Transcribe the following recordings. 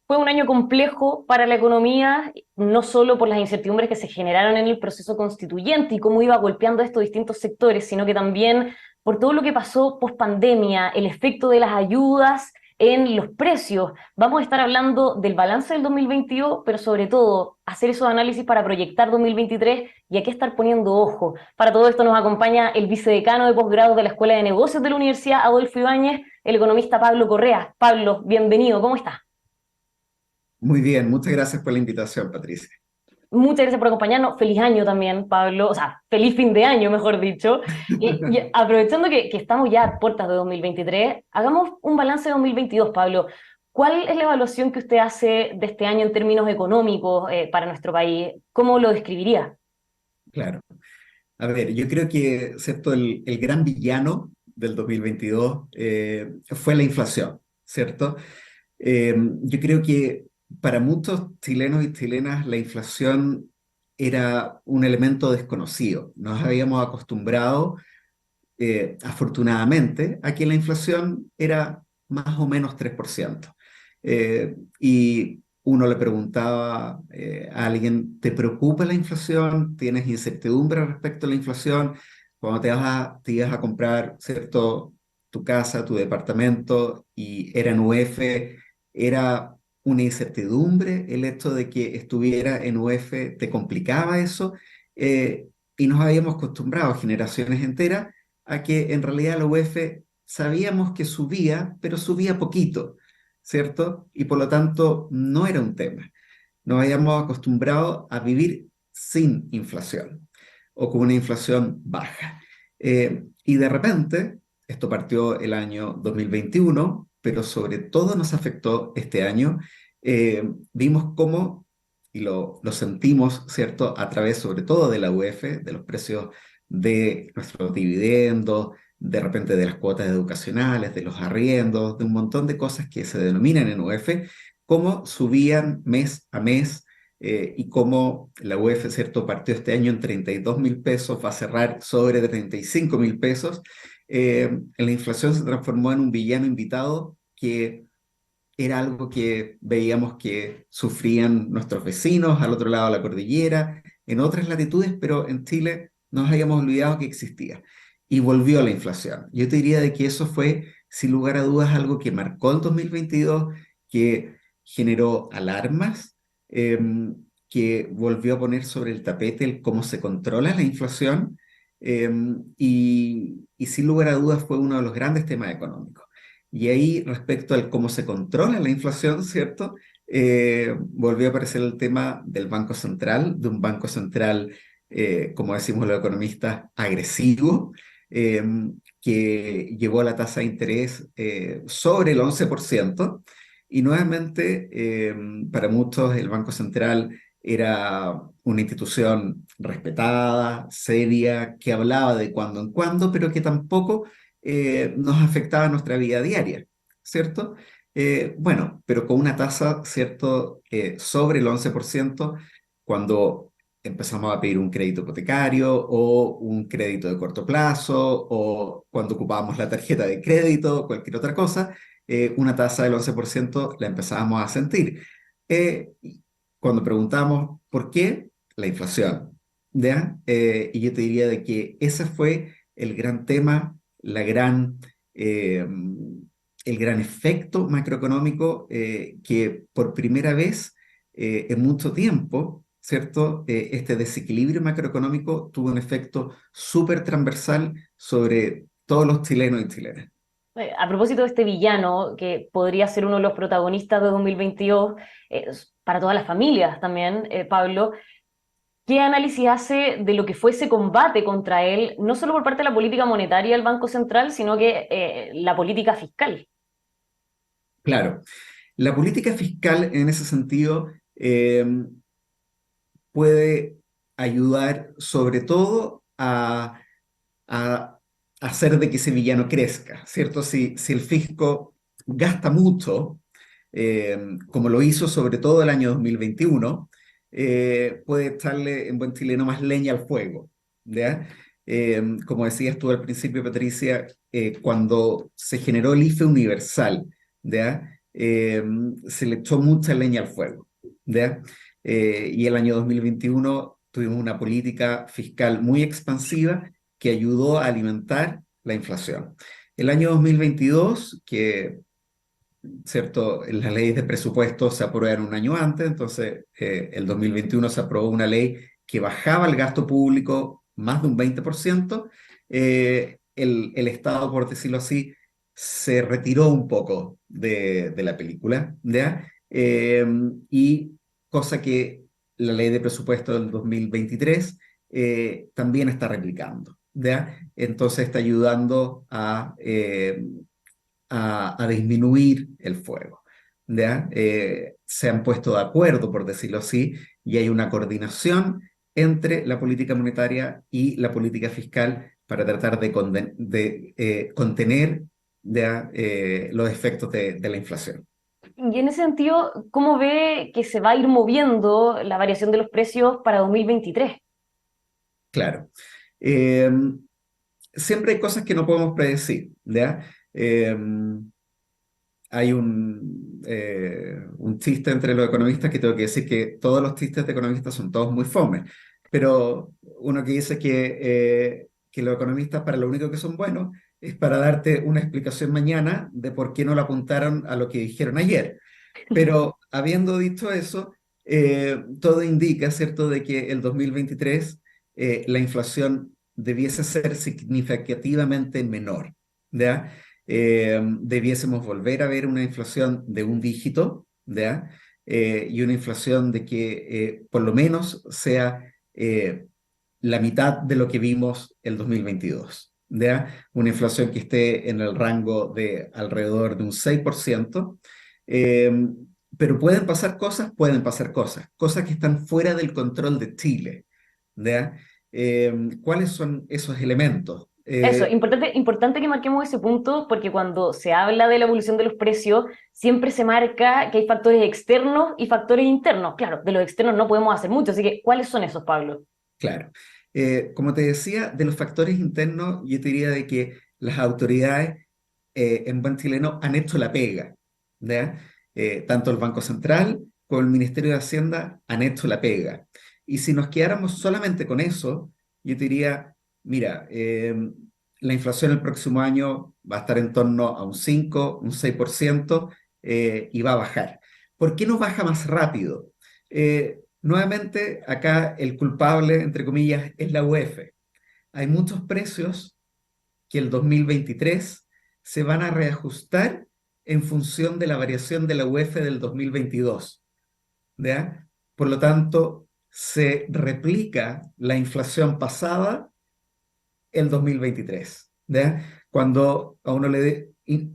Fue un año complejo para la economía, no solo por las incertidumbres que se generaron en el proceso constituyente y cómo iba golpeando estos distintos sectores, sino que también por todo lo que pasó post pandemia, el efecto de las ayudas en los precios. Vamos a estar hablando del balance del 2022, pero sobre todo hacer esos análisis para proyectar 2023 y a qué estar poniendo ojo. Para todo esto nos acompaña el vicedecano de posgrado de la Escuela de Negocios de la Universidad Adolfo Ibáñez, el economista Pablo Correa. Pablo, bienvenido, ¿cómo estás? Muy bien, muchas gracias por la invitación, Patricia. Muchas gracias por acompañarnos. Feliz año también, Pablo. O sea, feliz fin de año, mejor dicho. Y aprovechando que estamos ya a puertas de 2023, hagamos un balance de 2022, Pablo. ¿Cuál es la evaluación que usted hace de este año en términos económicos para nuestro país? ¿Cómo lo describiría? Claro. A ver, yo creo que, ¿cierto? El gran villano del 2022 fue la inflación, ¿cierto? Yo creo que para muchos chilenos y chilenas la inflación era un elemento desconocido. Nos habíamos acostumbrado, afortunadamente, a que la inflación era más o menos 3%. Y uno le preguntaba a alguien, ¿te preocupa la inflación? ¿Tienes incertidumbre respecto a la inflación? Cuando te ibas a comprar, ¿cierto? Tu casa, tu departamento, y era en UF, era una incertidumbre el hecho de que estuviera en UF, te complicaba eso. eh, y nos habíamos acostumbrado generaciones enteras a que en realidad la UEF sabíamos que subía, pero subía poquito, ¿cierto? Y por lo tanto no era un tema. Nos habíamos acostumbrado a vivir sin inflación o con una inflación baja. Y de repente, esto partió el año 2021, pero sobre todo nos afectó este año. Vimos cómo, y lo sentimos, ¿cierto? A través sobre todo de la UEF, de los precios de nuestros dividendos, de repente de las cuotas educacionales, de los arriendos, de un montón de cosas que se denominan en UEF, cómo subían mes a mes y cómo la UEF, ¿cierto? Partió este año en 32.000 pesos, va a cerrar sobre 35.000 pesos. La inflación se transformó en un villano invitado que era algo que veíamos que sufrían nuestros vecinos al otro lado de la cordillera, en otras latitudes, pero en Chile nos habíamos olvidado que existía. Y volvió la inflación. Yo te diría de que eso fue, sin lugar a dudas, algo que marcó el 2022, que generó alarmas, que volvió a poner sobre el tapete el cómo se controla la inflación, y sin lugar a dudas fue uno de los grandes temas económicos. Y ahí, respecto al cómo se controla la inflación, ¿cierto? Volvió a aparecer el tema del Banco Central, de un Banco Central, como decimos los economistas, agresivo, eh, que llevó la tasa de interés sobre el 11%. Y nuevamente, para muchos, el Banco Central era una institución respetada, seria, que hablaba de cuando en cuando, pero que tampoco nos afectaba nuestra vida diaria, ¿cierto? Bueno, pero con una tasa, ¿cierto?, sobre el 11% cuando empezamos a pedir un crédito hipotecario o un crédito de corto plazo o cuando ocupábamos la tarjeta de crédito o cualquier otra cosa, una tasa del 11% la empezábamos a sentir. Y cuando preguntamos por qué, la inflación, ¿ya? Y yo te diría de que ese fue el gran tema, la gran, el gran efecto macroeconómico que por primera vez en mucho tiempo, ¿cierto? Este desequilibrio macroeconómico tuvo un efecto súper transversal sobre todos los chilenos y chilenas. A propósito de este villano, que podría ser uno de los protagonistas de 2022, para todas las familias también, Pablo, ¿qué análisis hace de lo que fue ese combate contra él, no solo por parte de la política monetaria del Banco Central, sino que la política fiscal? Claro, la política fiscal en ese sentido puede ayudar sobre todo a hacer de que ese villano crezca, ¿cierto? Si el fisco gasta mucho, como lo hizo sobre todo el año 2021, puede echarle en buen chileno más leña al fuego, ¿ya? Como decías tú al principio, Patricia, cuando se generó el IFE universal, ¿ya? Se le echó mucha leña al fuego, ¿ya? Y el año 2021 tuvimos una política fiscal muy expansiva que ayudó a alimentar la inflación. El año 2022, que ¿cierto? Las leyes de presupuesto se aprueban un año antes, entonces el 2021 se aprobó una ley que bajaba el gasto público más de un 20%. El Estado, por decirlo así, se retiró un poco de la película, ¿ya? Y cosa que la ley de presupuesto del 2023 también está replicando, ¿ya? Entonces está ayudando a disminuir el fuego. ¿Ya? Se han puesto de acuerdo, por decirlo así, y hay una coordinación entre la política monetaria y la política fiscal para tratar de contener ¿ya? Los efectos de la inflación. Y en ese sentido, ¿cómo ve que se va a ir moviendo la variación de los precios para 2023? Claro. Siempre hay cosas que no podemos predecir, ¿ya? Hay un chiste entre los economistas que tengo que decir que todos los chistes de economistas son todos muy fome, pero uno que dice que los economistas para lo único que son buenos es para darte una explicación mañana de por qué no lo apuntaron a lo que dijeron ayer. Pero habiendo dicho eso, todo indica, ¿cierto?, de que el 2023 la inflación debiese ser significativamente menor, ¿ya? Debiésemos volver a ver una inflación de un dígito, ¿ya? Y una inflación de que por lo menos sea la mitad de lo que vimos el 2022, ¿ya? Una inflación que esté en el rango de alrededor de un 6%. eh, pero pueden pasar cosas que están fuera del control de Chile, ¿ya? ¿Cuáles son esos elementos? Eso, importante que marquemos ese punto porque cuando se habla de la evolución de los precios, siempre se marca que hay factores externos y factores internos. Claro, de los externos no podemos hacer mucho, así que ¿cuáles son esos, Pablo? Claro. Como te decía, de los factores internos, yo te diría de que las autoridades en buen chileno han hecho la pega, ¿ya? Tanto el Banco Central como el Ministerio de Hacienda han hecho la pega. Y si nos quedáramos solamente con eso, yo te diría, mira, la inflación el próximo año va a estar en torno a un 5, un 6%, y va a bajar. ¿Por qué no baja más rápido? Nuevamente, acá el culpable, entre comillas, es la UEF. Hay muchos precios que el 2023 se van a reajustar en función de la variación de la UEF del 2022, ¿ya? Por lo tanto, se replica la inflación pasada el 2023, ¿ya? Cuando a uno le y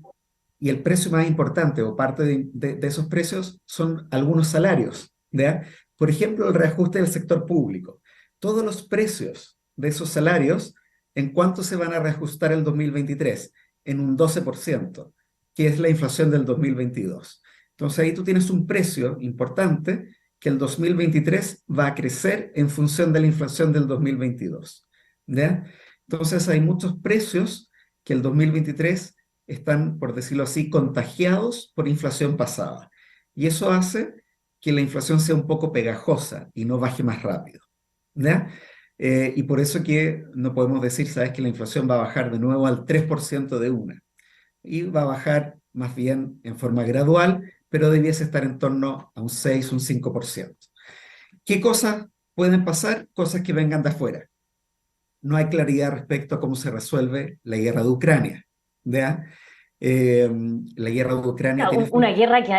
el precio más importante o parte de esos precios son algunos salarios, ¿ya? Por ejemplo, el reajuste del sector público. Todos los precios de esos salarios, ¿en cuánto se van a reajustar el 2023? En un 12%, que es la inflación del 2022. Entonces ahí tú tienes un precio importante que el 2023 va a crecer en función de la inflación del 2022, ¿ya? Entonces hay muchos precios que el 2023 están, por decirlo así, contagiados por inflación pasada. Y eso hace que la inflación sea un poco pegajosa y no baje más rápido, ¿ya? Y por eso que no podemos decir, sabes, que la inflación va a bajar de nuevo al 3% de una. Y va a bajar más bien en forma gradual, pero debiese estar en torno a un 6, un 5%. ¿Qué cosas pueden pasar? Cosas que vengan de afuera. No hay claridad respecto a cómo se resuelve la guerra de Ucrania, ¿ya? La guerra de Ucrania Claro, tiene... una guerra que,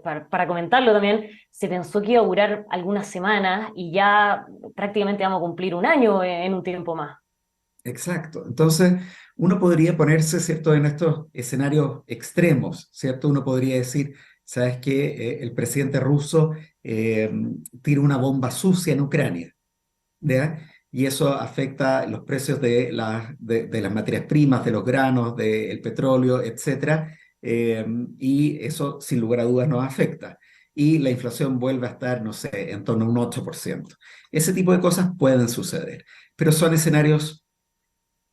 para comentarlo también, se pensó que iba a durar algunas semanas y ya prácticamente vamos a cumplir un año en un tiempo más. Exacto. Entonces, uno podría ponerse, ¿cierto?, en estos escenarios extremos, ¿cierto? Uno podría decir, ¿sabes qué? El presidente ruso eh, tira una bomba sucia en Ucrania, ¿ya? Y eso afecta los precios de las materias primas, de los granos, del petróleo, etcétera. Y eso, sin lugar a dudas, nos afecta. Y la inflación vuelve a estar, no sé, en torno a un 8%. Ese tipo de cosas pueden suceder, pero son escenarios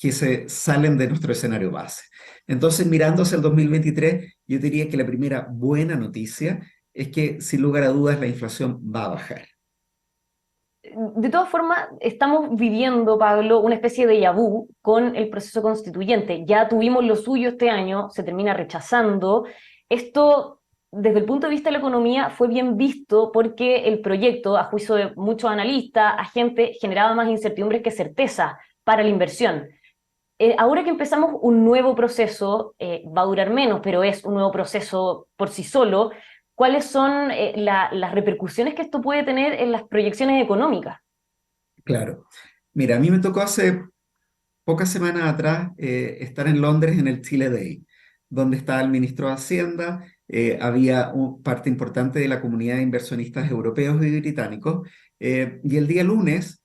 que se salen de nuestro escenario base. Entonces, mirando hacia el 2023, yo diría que la primera buena noticia es que, sin lugar a dudas, la inflación va a bajar. De todas formas, estamos viviendo, Pablo, una especie de déjà vu con el proceso constituyente. Ya tuvimos lo suyo este año, se termina rechazando. Esto, desde el punto de vista de la economía, fue bien visto porque el proyecto, a juicio de muchos analistas, agentes, generaba más incertidumbres que certeza para la inversión. Ahora que empezamos un nuevo proceso, va a durar menos, pero es un nuevo proceso por sí solo. ¿Cuáles son las repercusiones que esto puede tener en las proyecciones económicas? Claro. Mira, a mí me tocó hace pocas semanas atrás estar en Londres en el Chile Day, donde estaba el ministro de Hacienda, había parte importante de la comunidad de inversionistas europeos y británicos, y el día lunes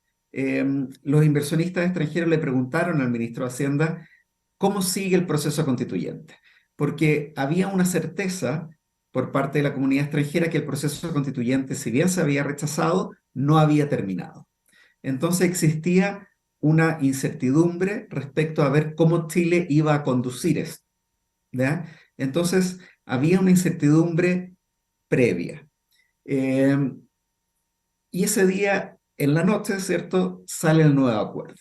los inversionistas extranjeros le preguntaron al ministro de Hacienda cómo sigue el proceso constituyente, porque había una certeza por parte de la comunidad extranjera que el proceso constituyente, si bien se había rechazado, no había terminado. Entonces existía una incertidumbre respecto a ver cómo Chile iba a conducir esto, ¿ya? Entonces había una incertidumbre previa. Eh, y ese día, en la noche, ¿cierto?, sale el nuevo acuerdo.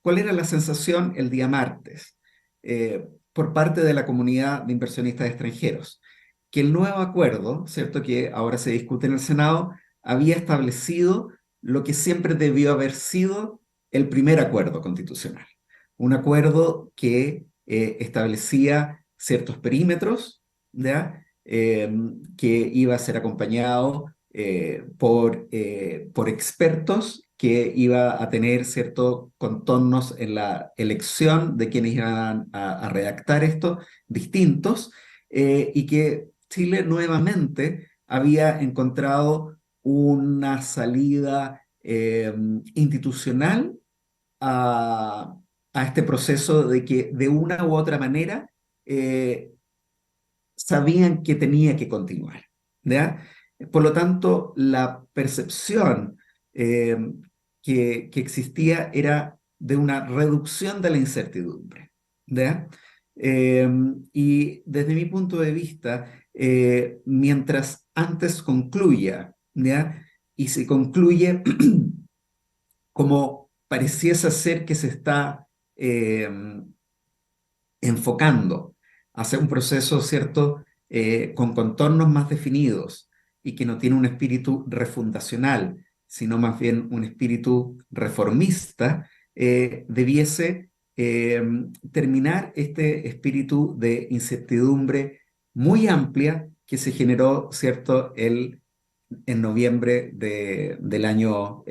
¿Cuál era la sensación el día martes por parte de la comunidad de inversionistas extranjeros? Que el nuevo acuerdo, ¿cierto?, que ahora se discute en el Senado, había establecido lo que siempre debió haber sido el primer acuerdo constitucional. Un acuerdo que establecía ciertos perímetros, ¿ya? Que iba a ser acompañado por expertos, que iba a tener ciertos contornos en la elección de quienes iban a redactar esto, distintos, y que Chile nuevamente había encontrado una salida institucional a, a este proceso de que de una u otra manera eh, sabían que tenía que continuar, ¿ya? Por lo tanto, la percepción eh, que existía era de una reducción de la incertidumbre, ¿ya? Eh, y desde mi punto de vista, mientras antes concluya, ¿ya? Y se concluye como pareciese ser que se está enfocando hacia un proceso, ¿cierto?, con contornos más definidos y que no tiene un espíritu refundacional, sino más bien un espíritu reformista, debiese eh, terminar este espíritu de incertidumbre muy amplia que se generó, ¿cierto?, en noviembre del año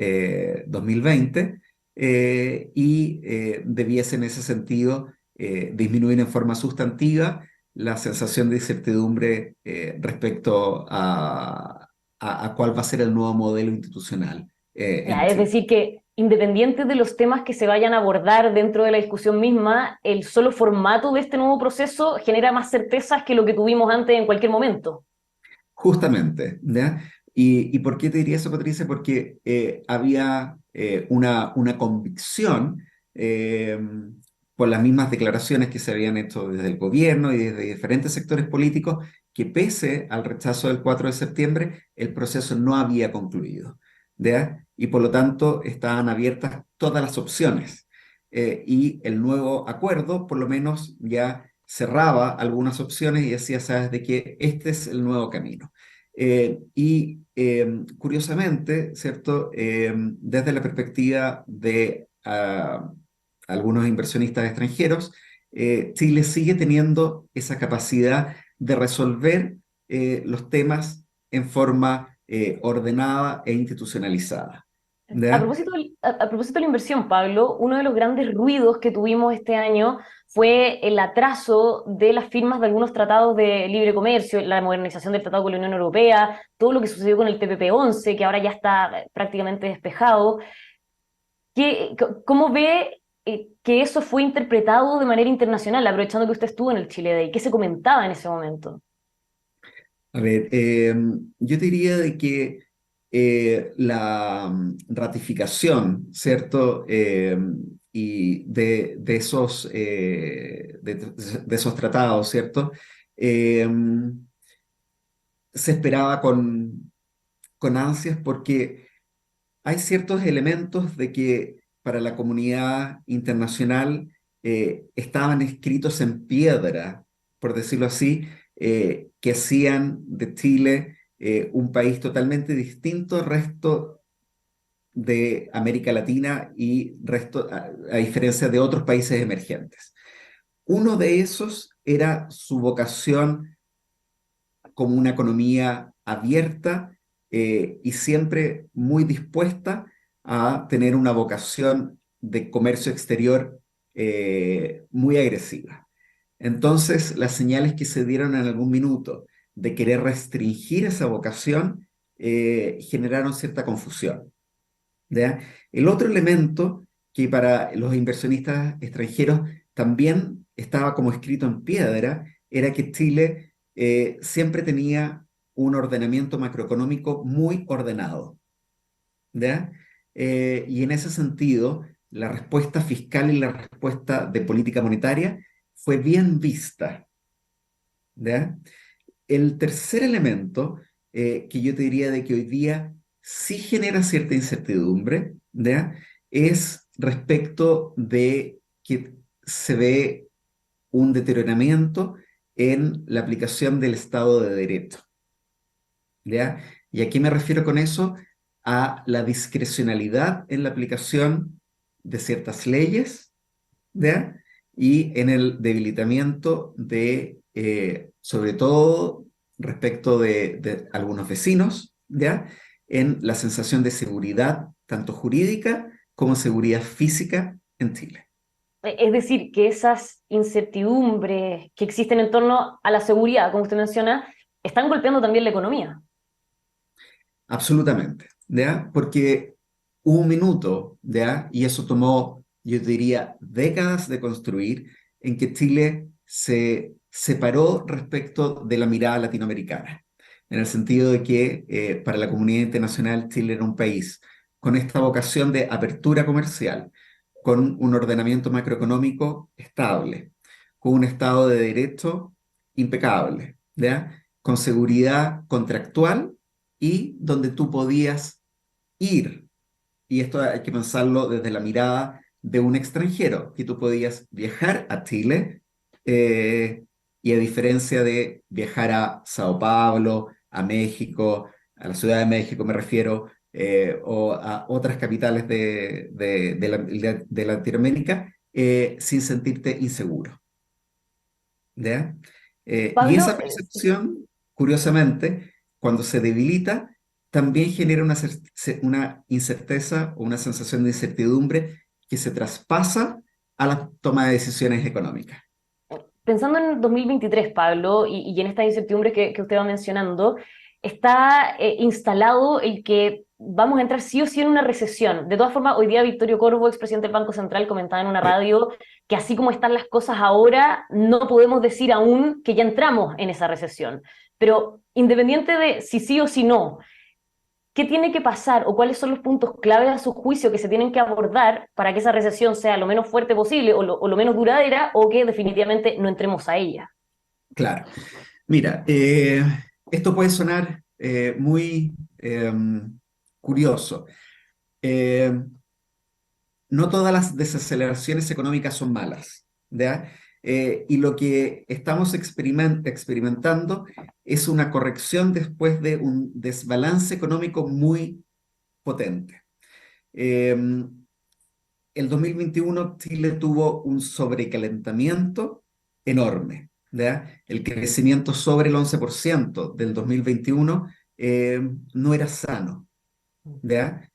2020, y debiese en ese sentido disminuir en forma sustantiva la sensación de incertidumbre respecto a cuál va a ser el nuevo modelo institucional en Ya, es Chile. decir, que independiente de los temas que se vayan a abordar dentro de la discusión misma, el solo formato de este nuevo proceso genera más certezas que lo que tuvimos antes en cualquier momento. Justamente, ¿ya? ¿Y por qué te diría eso, Patricia? Porque había una convicción eh, por las mismas declaraciones que se habían hecho desde el gobierno y desde diferentes sectores políticos, que pese al rechazo del 4 de septiembre, el proceso no había concluido, ¿ya? Y por lo tanto estaban abiertas todas las opciones. Y el nuevo acuerdo, por lo menos, ya cerraba algunas opciones y decía, sabes, de que este es el nuevo camino. Curiosamente, ¿cierto? Desde la perspectiva de algunos inversionistas extranjeros, Chile sigue teniendo esa capacidad de resolver los temas en forma ordenada e institucionalizada. A ¿Ya? propósito, a propósito de la inversión, Pablo, uno de los grandes ruidos que tuvimos este año fue el atraso de las firmas de algunos tratados de libre comercio, la modernización del tratado con la Unión Europea, todo lo que sucedió con el TPP-11, que ahora ya está prácticamente despejado. ¿Cómo ve que eso fue interpretado de manera internacional, aprovechando que usted estuvo en el Chile Day? ¿Qué se comentaba en ese momento? A ver, yo te diría de que la ratificación, ¿cierto? de esos tratados, ¿cierto? Eh, Se esperaba con ansias porque hay ciertos elementos de que para la comunidad internacional estaban escritos en piedra, por decirlo así, que hacían de Chile un país totalmente distinto al resto de América Latina y a diferencia de otros países emergentes. Uno de esos era su vocación como una economía abierta y siempre muy dispuesta a tener una vocación de comercio exterior muy agresiva. Entonces, las señales que se dieron en algún minuto de querer restringir esa vocación generaron cierta confusión. ¿Ya? El otro elemento que para los inversionistas extranjeros también estaba como escrito en piedra era que Chile siempre tenía un ordenamiento macroeconómico muy ordenado. ¿Ya? Y en ese sentido, la respuesta fiscal y la respuesta de política monetaria fue bien vista. ¿Ya? El tercer elemento que yo te diría de que hoy día sí genera cierta incertidumbre, ¿ya? Es respecto de que se ve un deterioramiento en la aplicación del Estado de Derecho, ¿ya? ¿Y a qué me refiero con eso? A la discrecionalidad en la aplicación de ciertas leyes, ¿ya? Y en el debilitamiento de, sobre todo respecto de algunos vecinos, ¿ya? En la sensación de seguridad, tanto jurídica como seguridad física en Chile. Es decir, que esas incertidumbres que existen en torno a la seguridad, como usted menciona, están golpeando también la economía. Absolutamente, ¿ya? Porque hubo un minuto, ¿ya? Y eso tomó, yo diría, décadas de construir, en que Chile se separó respecto de la mirada latinoamericana, en el sentido de que para la comunidad internacional Chile era un país con esta vocación de apertura comercial, con un ordenamiento macroeconómico estable, con un Estado de Derecho impecable, ¿ya? Con seguridad contractual y donde tú podías ir, y esto hay que pensarlo desde la mirada de un extranjero, que tú podías viajar a Chile, eh, y a diferencia de viajar a Sao Paulo, a México, a la Ciudad de México me refiero, o a otras capitales de Latinoamérica, sin sentirte inseguro. ¿Ya? Y Pablo, esa percepción, curiosamente, cuando se debilita, también genera una incerteza o una sensación de incertidumbre que se traspasa a la toma de decisiones económicas. pensando en 2023, Pablo, y en estas incertidumbres que usted va mencionando, está instalado el que vamos a entrar sí o sí en una recesión. De todas formas, hoy día Victorio Corvo, expresidente del Banco Central, comentaba en una Sí. radio que así como están las cosas ahora, no podemos decir aún que ya entramos en esa recesión. Pero independiente de si sí o si no, ¿qué tiene que pasar o cuáles son los puntos clave a su juicio que se tienen que abordar para que esa recesión sea lo menos fuerte posible o lo menos duradera o que definitivamente no entremos a ella? Claro. Mira, esto puede sonar muy curioso. Eh, no todas las desaceleraciones económicas son malas, ¿ya? Y lo que estamos experimentando es una corrección después de un desbalance económico muy potente. Eh, el 2021 Chile tuvo un sobrecalentamiento enorme, ¿ya? El crecimiento sobre el 11% del 2021 no era sano, ¿ya?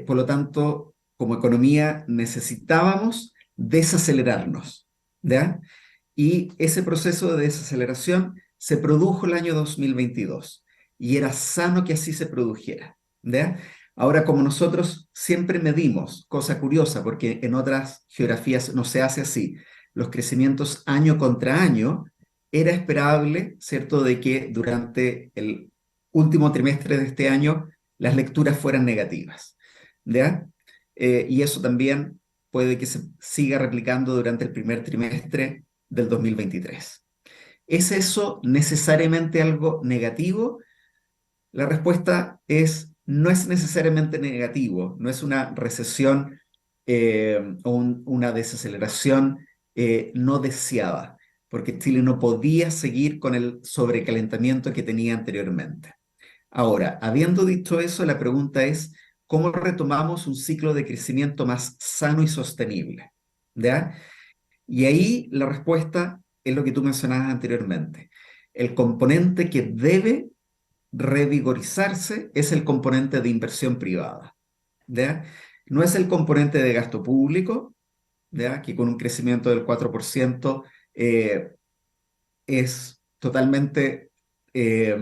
Por lo tanto, como economía necesitábamos desacelerarnos, ¿ya? Y ese proceso de desaceleración se produjo el año 2022 y era sano que así se produjera, ¿ya? Ahora, como nosotros siempre medimos, cosa curiosa, porque en otras geografías no se hace así, los crecimientos año contra año, era esperable, ¿cierto?, de que durante el último trimestre de este año las lecturas fueran negativas, ¿ya? Y eso también puede que se siga replicando durante el primer trimestre del 2023. ¿Es eso necesariamente algo negativo? La respuesta es, no es necesariamente negativo, no es una recesión o una desaceleración no deseada, porque Chile no podía seguir con el sobrecalentamiento que tenía anteriormente. Ahora, habiendo dicho eso, la pregunta es, ¿cómo retomamos un ciclo de crecimiento más sano y sostenible? ¿Ya? Y ahí la respuesta es lo que tú mencionabas anteriormente. El componente que debe revigorizarse es el componente de inversión privada, ¿ya? No es el componente de gasto público, ¿ya? Que con un crecimiento del 4% eh, es totalmente eh,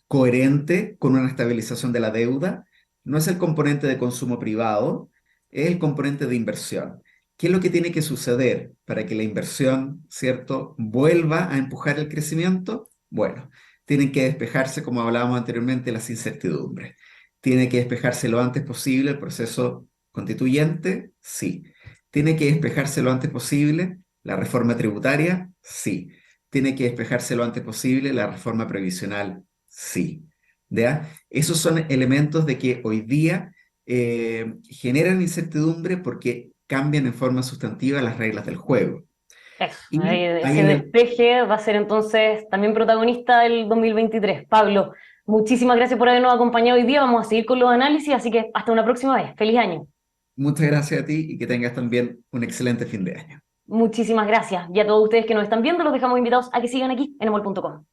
coherente con una estabilización de la deuda. No es el componente de consumo privado, es el componente de inversión. ¿Qué es lo que tiene que suceder para que la inversión, ¿cierto?, vuelva a empujar el crecimiento? Bueno, tienen que despejarse, como hablábamos anteriormente, las incertidumbres. ¿Tiene que despejarse lo antes posible el proceso constituyente? Sí. ¿Tiene que despejarse lo antes posible la reforma tributaria? Sí. ¿Tiene que despejarse lo antes posible la reforma previsional? Sí. ¿Ya? Esos son elementos de que hoy día generan incertidumbre porque cambian en forma sustantiva las reglas del juego. Eso, Y hay ese despeje va a ser entonces también protagonista del 2023. Pablo, muchísimas gracias por habernos acompañado hoy día. Vamos a seguir con los análisis, así que hasta una próxima vez. Feliz año. muchas gracias a ti y que tengas también un excelente fin de año. Muchísimas gracias. Y a todos ustedes que nos están viendo, los dejamos invitados a que sigan aquí en emol.com.